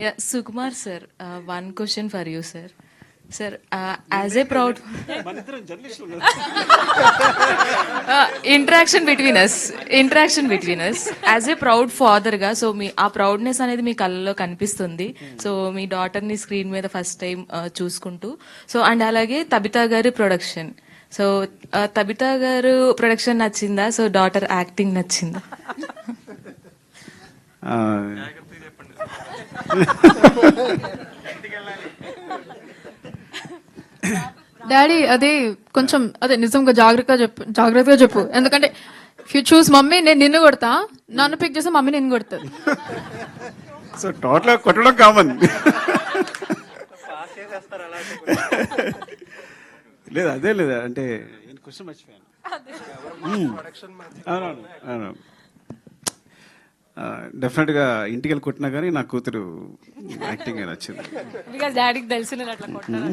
Yeah, Sukumar sir, one question for you, sir. Sir, as a proud interaction between us, as a proud father గా so మీ ఆ proudness అనేది మీ కళ్ళలో కనిపిస్తుంది. So మీ daughter ని screen మీద first time చూసుకుంటూ so and అలాగే Tabitha గారి ప్రొడక్షన్. సో తబితా గారు ప్రొడక్షన్ నచ్చిందా? సో డాటర్ యాక్టింగ్ నచ్చిందా? డాడీ అదే కొంచెం అదే నిజంగా జాగ్రత్తగా చెప్పు ఎందుకంటే ఇఫ్ యూ చూస్ మమ్మీ నేను నిన్ను కొడతా, నన్ను పిక్ చేస్తే మమ్మీ నిన్ను కొడుతుంది. సో టోటల్ కొట్టడం కామన్. లేదు అదే లేదా అంటే క్వశ్చన్ మర్చిపోయాను. అవునవును అవును, డెఫినెట్గా ఇంటికి వెళ్ళి కొట్టినా కానీ నా కూతురు యాక్టింగ్ నచ్చింది. బికాస్ డాడీకి తెలిసి నేను అట్లా కొట్టాను.